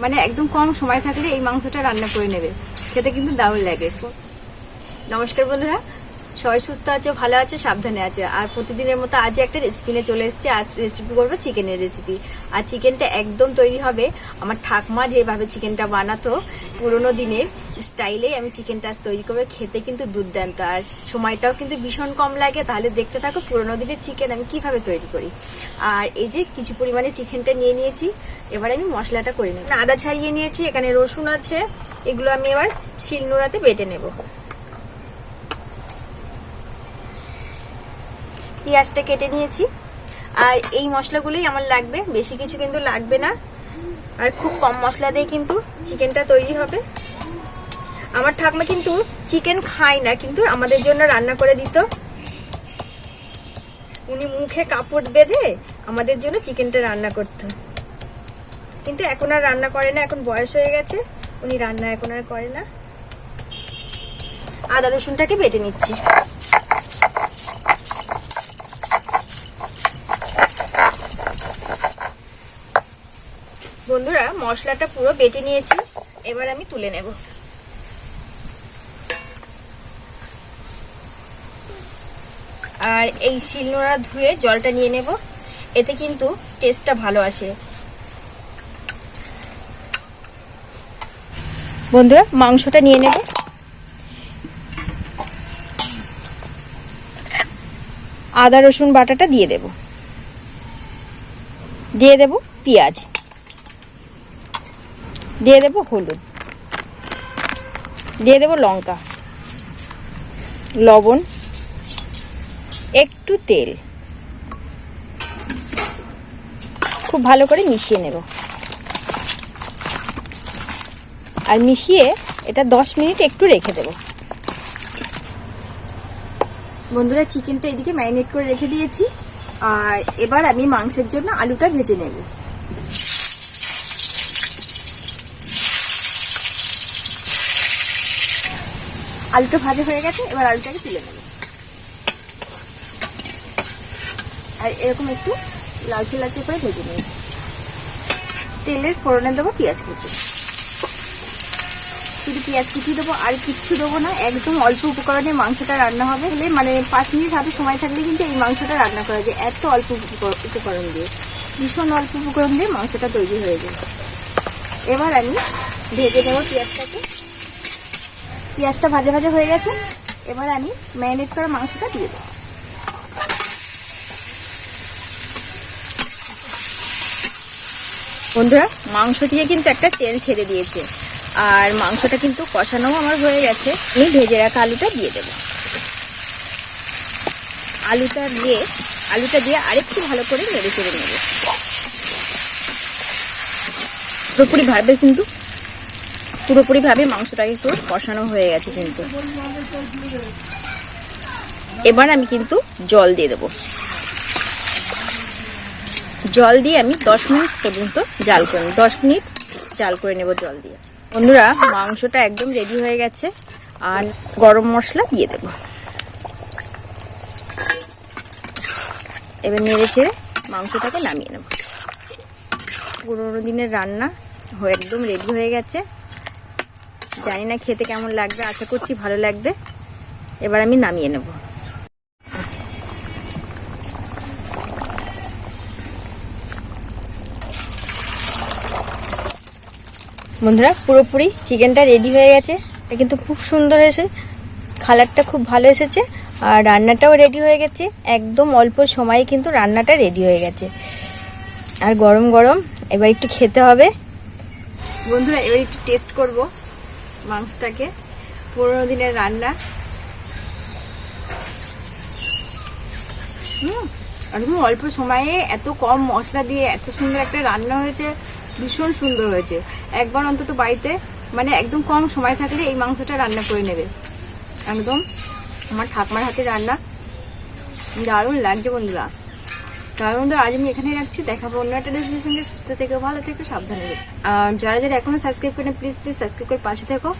মানে একদম কম সময় থাকলে এই মাংসটা রান্না করে নেবে, খেতে কিন্তু দারুণ লাগে। নমস্কার বন্ধুরা, সবাই সুস্থ আছে, ভালো আছে, সাবধানে আছে। আর প্রতিদিনের মতো আজও একটা রেসিপি নিয়ে চলে এসেছি। আজ রেসিপি করবো চিকেনের রেসিপি। আর চিকেনটা একদম তৈরি হবে আমার ঠাকমা যেভাবে চিকেনটা বানাতো পুরোনো দিনের স্টাইলে আমি চিকেনটা আজ তৈরি করবো। খেতে কিন্তু দুর্দান্ত, আর সময়টাও কিন্তু ভীষণ কম লাগে। তাহলে দেখতে থাকো পুরোনো দিনের চিকেন আমি কিভাবে তৈরি করি। আর এই যে কিছু পরিমাণে চিকেনটা নিয়ে নিয়েছি, এবার আমি মশলাটা করে নেব। আদা ছাড়িয়ে নিয়েছি, এখানে রসুন আছে, এগুলো আমি এবার শিলনোড়াতে বেটে নেব। পেঁয়াজটা কেটে নিয়েছি, আর এই মশলাগুলোই আমার লাগবে, বেশি কিছু কিন্তু লাগবে না। আর খুব কম মশলা দিয়ে কিন্তু চিকেনটা তৈরি হবে। আমার ঠাকুমা কিন্তু চিকেন খায় না, কিন্তু আমাদের জন্য রান্না করে দিত। উনি মুখে কাপড় বেঁধে আমাদের জন্য চিকেনটা রান্না করতো, কিন্তু এখন আর রান্না করে না, এখন বয়স হয়ে গেছে, উনি রান্না এখন আর করে না। আদা রসুনটাকে বেটে নিচ্ছি। বন্ধুরা, মশলাটা পুরো বেটে নিয়েছি, এবার আমি তুলে নেব। আর এই শিলনোড়া ধুয়ে জলটা নিয়ে নেব, এতে কিন্তু টেস্টটা ভালো আসে। বন্ধুরা, মাংসটা নিয়ে নেব। আদা রসুন বাটাটা দিয়ে দেব, দিয়ে দেব পেঁয়াজ, দিয়ে দেব হলুদ, দিয়ে দেব লঙ্কা, লবণ, একটু তেল, খুব ভালো করে মিশিয়ে নেব। আর মিশিয়ে এটা 10 মিনিট একটু রেখে দেব। বন্ধুরা, চিকেনটা এদিকে ম্যারিনেট করে রেখে দিয়েছি, আর এবার আমি মাংসের জন্য আলুটা ভেজে নেব। আলুটা ভাজা হয়ে গেছে, এবার আলুটাকে তুলে নেব। আর এরকম একটু লালচে লালচে করে ভেজে নিয়েছি। তেলের ফোড়নে দেবো পেঁয়াজ কুচি, শুধু পেঁয়াজ কুচি দেবো, আর কিচ্ছু দেবো না। একদম অল্প উপকরণে মাংসটা রান্না হবে, মানে 5 মিনিট হাতে সময় থাকলে কিন্তু এই মাংসটা রান্না করা যায়, এত অল্প উপকরণ দিয়ে, ভীষণ অল্প উপকরণ দিয়ে মাংসটা তৈরি হয়ে যায়। এবার আমি ভেজে নেবো পেঁয়াজটাকে। পেঁয়াজটা ভাজা ভাজা হয়ে গেছে, এবার আমি ম্যারিনেট করা মাংসটা দিয়ে দেবো। বন্ধুরা, মাংস দিয়ে কিন্তু একটা তেল ছেড়ে দিয়েছে, আর মাংসটা কিন্তু কষানো আমার হয়ে গেছে। আমি ভেজে রাখা আলুটা দিয়ে দেব। আলুটা দিয়ে আরেকটু ভালো করে নেড়ে চেড়ে নেব। পুরোপুরিভাবে মাংসটাকে একটু কষানো হয়ে গেছে কিন্তু। এবার আমি কিন্তু জল দিয়ে দেবো। জল দিয়ে আমি 10 মিনিট পর্যন্ত জাল করে নেব, 10 মিনিট জাল করে নেব জল দিয়ে। বন্ধুরা, মাংসটা একদম রেডি হয়ে গেছে, আর গরম মশলা দিয়ে দেব। এবার নেড়ে ছেড়ে মাংসটাকে নামিয়ে নেব। পুরোনো দিনের রান্না একদম রেডি হয়ে গেছে। জানি না খেতে কেমন লাগবে, আশা করছি ভালো লাগবে। এবার আমি নামিয়ে নেব। বন্ধুরা, পুরোপুরি চিকেনটা রেডি হয়ে গেছে, কিন্তু খুব সুন্দর হয়েছে, কালারটা খুব ভালো এসেছে, আর রান্নাটাও রেডি হয়ে গেছে। একদম অল্প সময়ে কিন্তু রান্নাটা রেডি হয়ে গেছে, আর গরম গরম এবার একটু খেতে হবে। বন্ধুরা, এবার একটু টেস্ট করব মাংসটাকে, পুরোনো দিনের রান্না। একদম অল্প সময়ে এত কম মশলা দিয়ে এত সুন্দর একটা রান্না হয়েছে, ভীষণ সুন্দর হয়েছে। একবার অন্তত বাড়িতে মানে একদম কম সময় থাকলে এই মাংসটা রান্না করে নেবে। একদম আমার ঠাকুমার হাতে রান্না, দারুণ লাগছে বন্ধুরা। তার মধ্যে আজ আমি এখানে রাখছি, দেখাবো অন্য একটা রেসিপির সঙ্গে। সুস্থ থেকো, ভালো থেকো, সাবধানে। আর যারা এখনো সাবস্ক্রাইব করেন, প্লিজ সাবস্ক্রাইব করে পাশে থেকো।